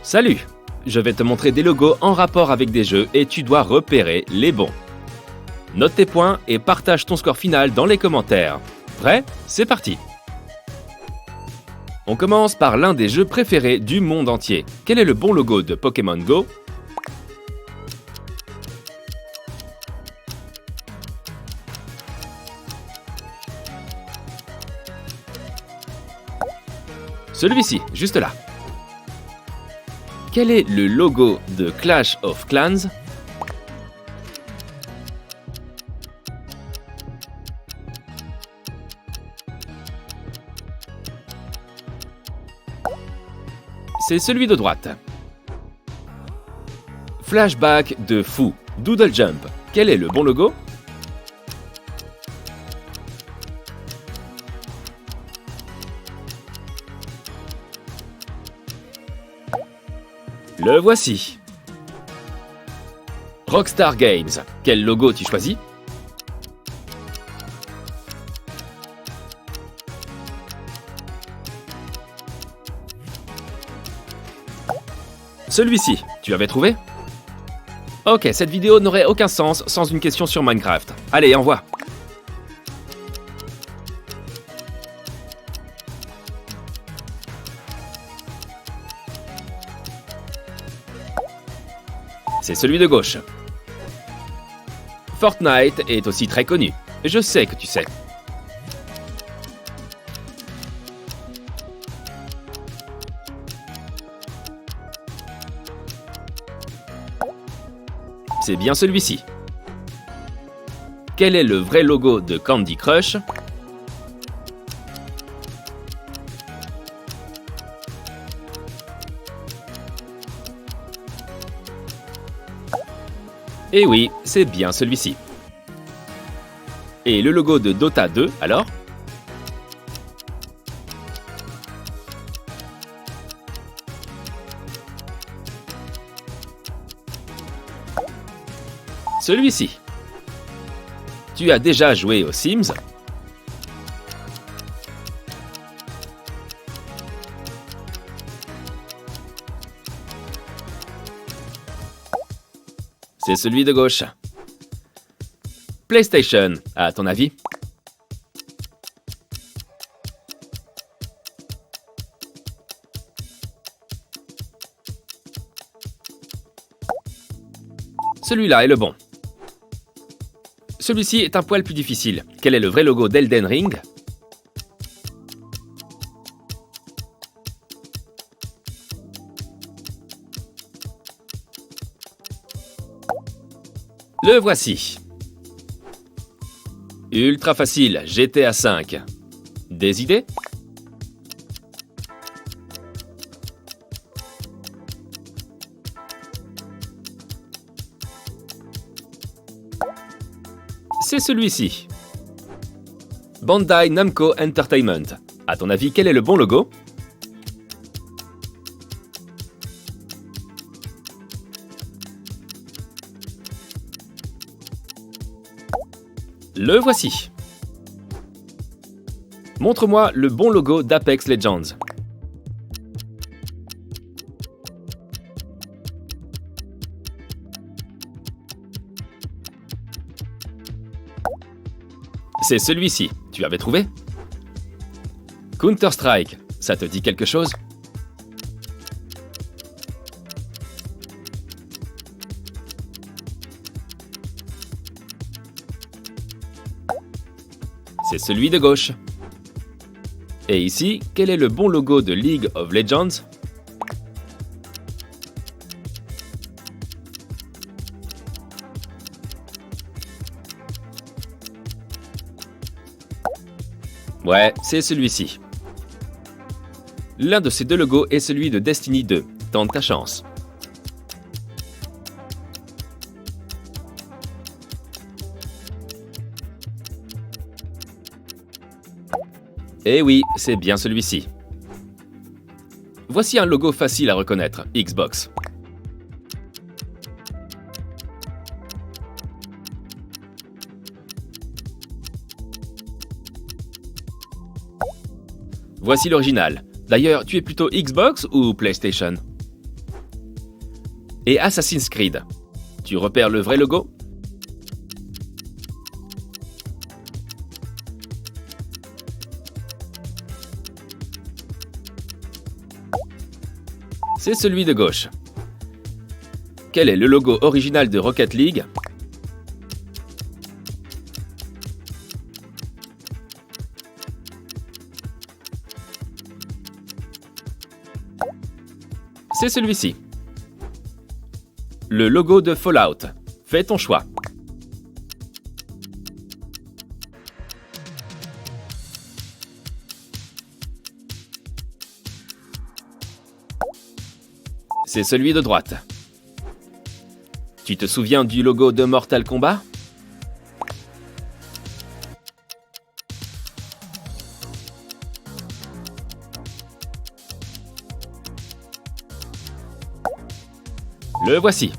Salut! Je vais te montrer des logos en rapport avec des jeux et tu dois repérer les bons. Note tes points et partage ton score final dans les commentaires. Prêt? C'est parti! On commence par l'un des jeux préférés du monde entier. Quel est le bon logo de Pokémon Go? Celui-ci, juste là. Quel est le logo de Clash of Clans? C'est celui de droite. Flashback de fou, Doodle Jump. Quel est le bon logo? Le voici. Rockstar Games. Quel logo tu choisis? Celui-ci, tu avais trouvé? Ok, cette vidéo n'aurait aucun sens sans une question sur Minecraft. Allez, envoie! C'est celui de gauche. Fortnite est aussi très connu. Je sais que tu sais. C'est bien celui-ci. Quel est le vrai logo de Candy Crush? Eh oui, c'est bien celui-ci. Et le logo de Dota 2, alors? Celui-ci. Tu as déjà joué aux Sims? C'est celui de gauche. PlayStation, à ton avis? Celui-là est le bon. Celui-ci est un poil plus difficile. Quel est le vrai logo d'Elden Ring? Le voici. Ultra facile, GTA V. Des idées? C'est celui-ci. Bandai Namco Entertainment. À ton avis, quel est le bon logo? Le voici. Montre-moi le bon logo d'Apex Legends. C'est celui-ci. Tu avais trouvé? Counter-Strike, ça te dit quelque chose? C'est celui de gauche. Et ici, quel est le bon logo de League of Legends? Ouais, c'est celui-ci. L'un de ces deux logos est celui de Destiny 2. Tente ta chance. Eh oui, c'est bien celui-ci. Voici un logo facile à reconnaître, Xbox. Voici l'original. D'ailleurs, tu es plutôt Xbox ou PlayStation? et Assassin's Creed. Tu repères le vrai logo? C'est celui de gauche. Quel est le logo original de Rocket League? C'est celui-ci. Le logo de Fallout. Fais ton choix. C'est celui de droite. Tu te souviens du logo de Mortal Kombat? Le voici.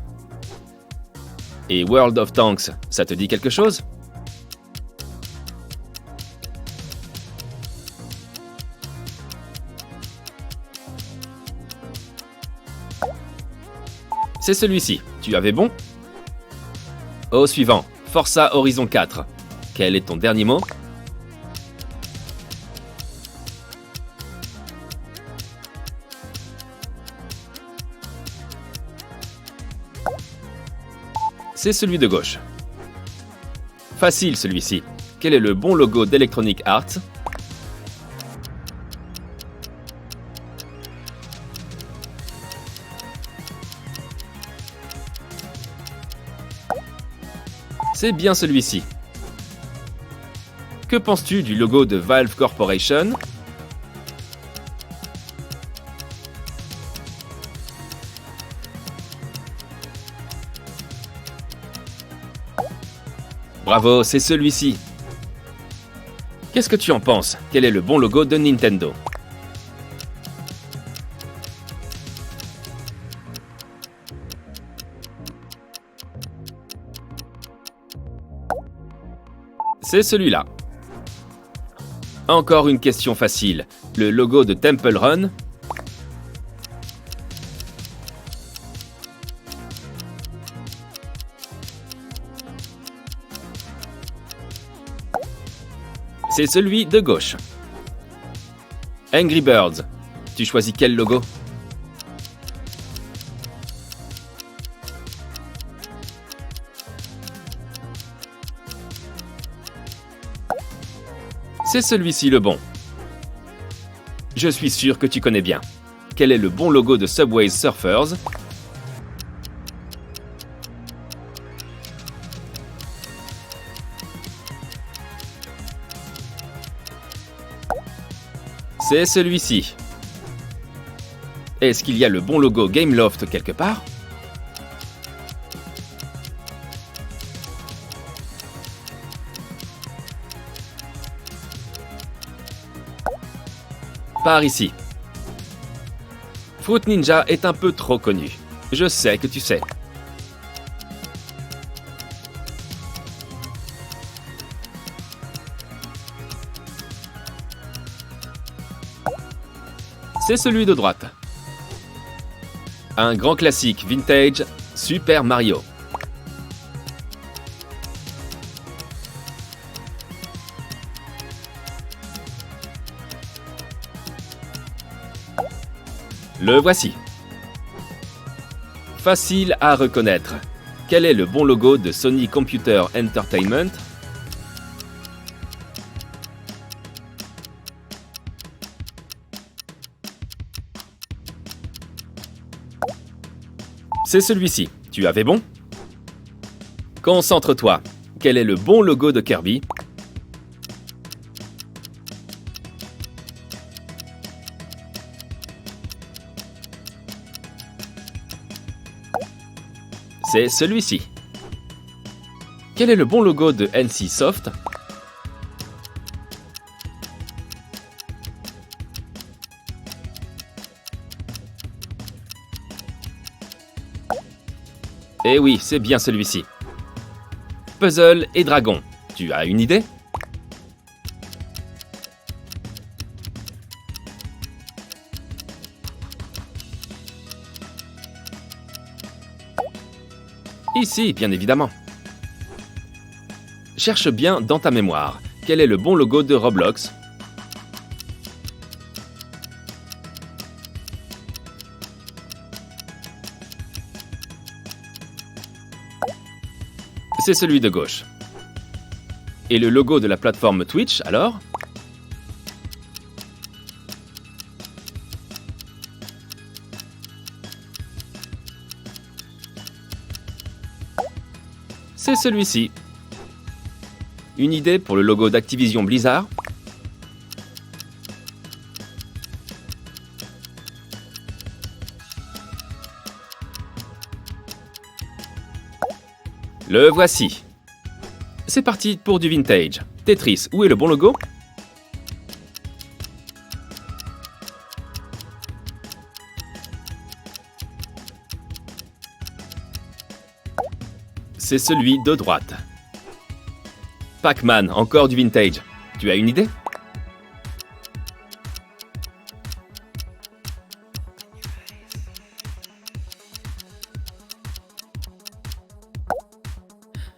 Et World of Tanks, ça te dit quelque chose? C'est celui-ci. Tu avais bon? Au suivant, Forza Horizon 4. Quel est ton dernier mot? C'est celui de gauche. Facile celui-ci. Quel est le bon logo d'Electronic Arts? C'est bien celui-ci. Que penses-tu du logo de Valve Corporation? Bravo, c'est celui-ci. Qu'est-ce que tu en penses? Quel est le bon logo de Nintendo? C'est celui-là. Encore une question facile. Le logo de Temple Run? C'est celui de gauche. Angry Birds. Tu choisis quel logo? C'est celui-ci le bon. Je suis sûr que tu connais bien. Quel est le bon logo de Subway Surfers? C'est celui-ci. Est-ce qu'il y a le bon logo Gameloft quelque part? Par ici. Fruit Ninja est un peu trop connu. Je sais que tu sais. C'est celui de droite. Un grand classique vintage, Super Mario. Le voici. Facile à reconnaître. Quel est le bon logo de Sony Computer Entertainment? C'est celui-ci. Tu avais bon? Concentre-toi. Quel est le bon logo de Kirby? C'est celui-ci. Quel est le bon logo de NC Soft? Eh oui, c'est bien celui-ci. Puzzle et Dragon. Tu as une idée? Ici, bien évidemment. Cherche bien dans ta mémoire. Quel est le bon logo de Roblox? C'est celui de gauche. Et le logo de la plateforme Twitch, alors? C'est celui-ci. Une idée pour le logo d'Activision Blizzard? Le voici. C'est parti pour du vintage. Tetris, où est le bon logo? C'est celui de droite. Pac-Man, encore du vintage. Tu as une idée?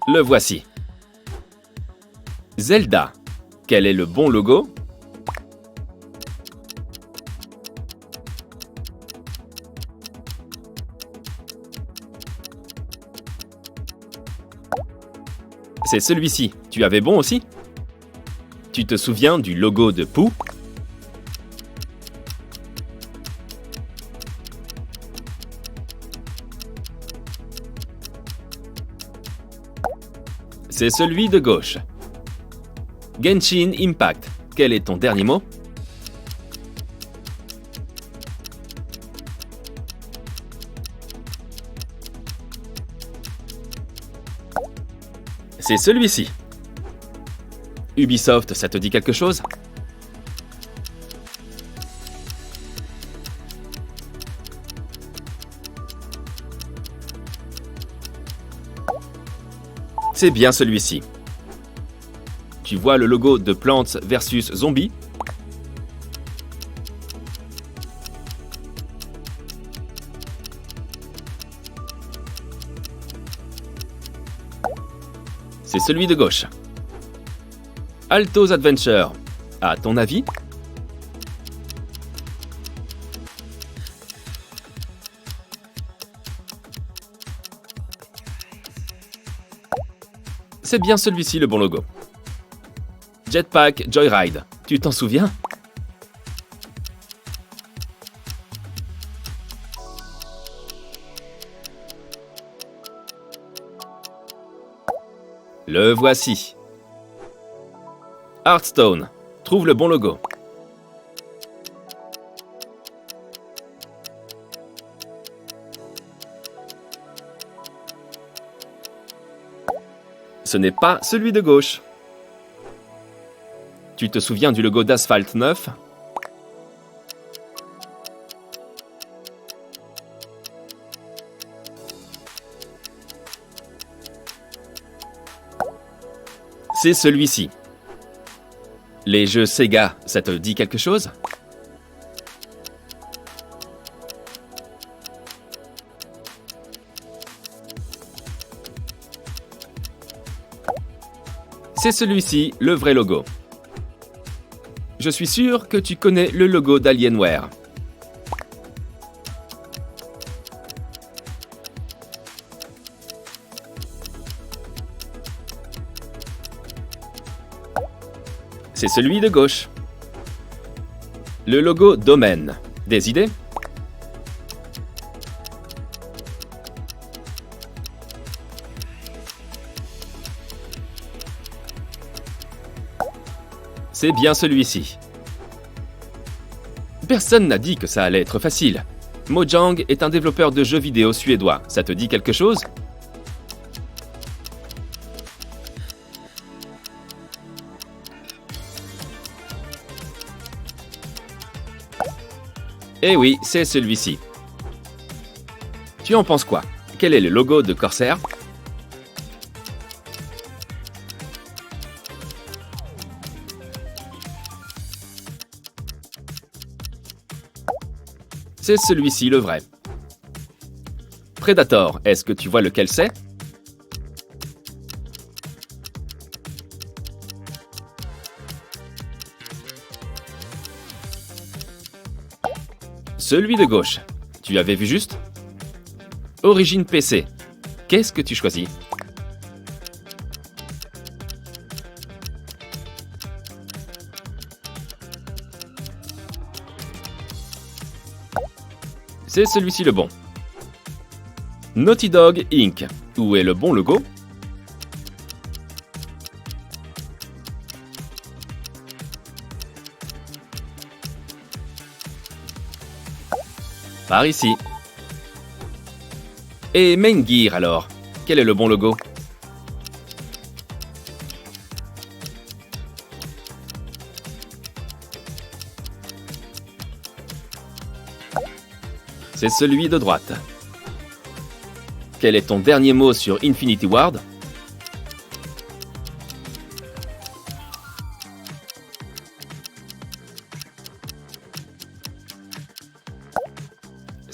Le voici. Zelda. Quel est le bon logo? C'est celui-ci. Tu avais bon aussi? Tu te souviens du logo de Pooh? C'est celui de gauche. Genshin Impact. Quel est ton dernier mot? C'est celui-ci. Ubisoft, ça te dit quelque chose? C'est bien celui-ci. Tu vois le logo de Plants vs Zombies? C'est celui de gauche. Alto's Adventure. À ton avis? C'est bien celui-ci le bon logo. Jetpack Joyride. Tu t'en souviens? Le voici. Hearthstone. Trouve le bon logo. Ce n'est pas celui de gauche. Tu te souviens du logo d'Asphalt 9? C'est celui-ci. Les jeux Sega, ça te dit quelque chose? C'est celui-ci, le vrai logo. Je suis sûr que tu connais le logo d'Alienware. C'est celui de gauche. Le logo Domaine. Des idées? C'est bien celui-ci. Personne n'a dit que ça allait être facile. Mojang est un développeur de jeux vidéo suédois. Ça te dit quelque chose? Eh oui, c'est celui-ci. Tu en penses quoi? Quel est le logo de Corsair? C'est celui-ci le vrai. Predator, est-ce que tu vois lequel c'est? Celui de gauche. Tu avais vu juste? Origine PC. Qu'est-ce que tu choisis? C'est celui-ci le bon. Naughty Dog Inc. Où est le bon logo? Par ici. Et Main Gear alors? Quel est le bon logo? C'est celui de droite. Quel est ton dernier mot sur Infinity Ward?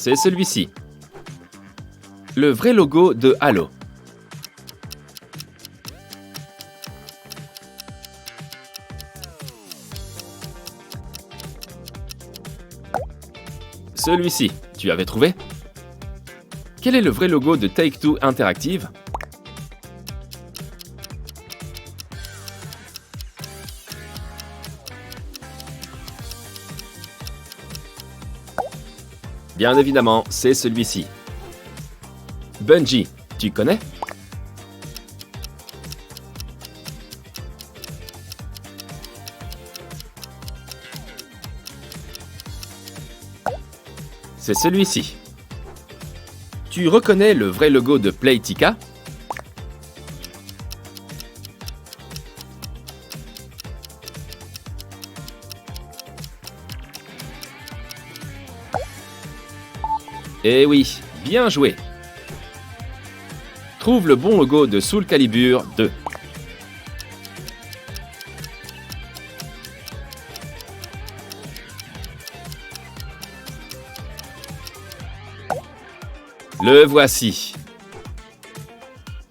C'est celui-ci. Le vrai logo de Halo. Celui-ci, tu avais trouvé? Quel est le vrai logo de Take-Two Interactive? Bien évidemment, c'est celui-ci. Bungie, tu connais? C'est celui-ci. Tu reconnais le vrai logo de Playtika? Eh oui, bien joué. Trouve le bon logo de Soul Calibur 2. Le voici.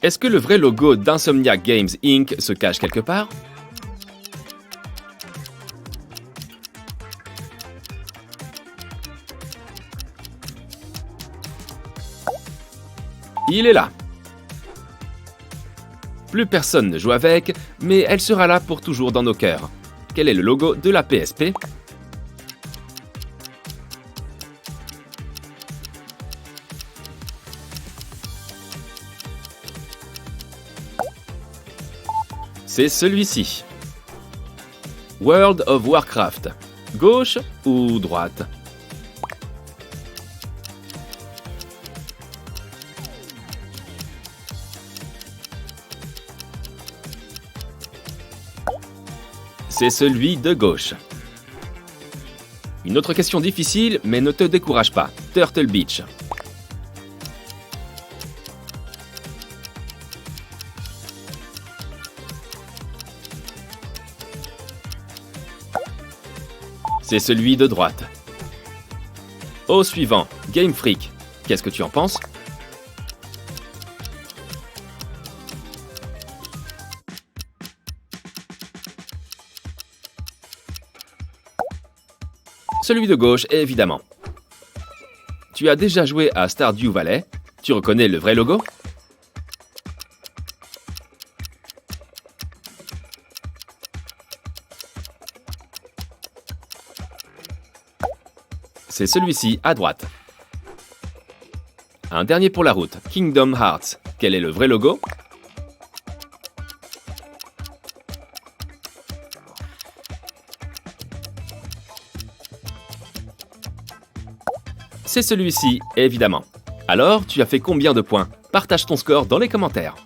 Est-ce que le vrai logo d'Insomniac Games Inc. se cache quelque part? Il est là. Plus personne ne joue avec, mais elle sera là pour toujours dans nos cœurs. Quel est le logo de la PSP? C'est celui-ci. World of Warcraft. Gauche ou droite? C'est celui de gauche. Une autre question difficile, mais ne te décourage pas. Turtle Beach. C'est celui de droite. Au suivant, Game Freak. Qu'est-ce que tu en penses? Celui de gauche, évidemment. Tu as déjà joué à Stardew Valley. Tu reconnais le vrai logo? C'est celui-ci à droite. Un dernier pour la route, Kingdom Hearts. Quel est le vrai logo? C'est celui-ci, évidemment. Alors, tu as fait combien de points? Partage ton score dans les commentaires.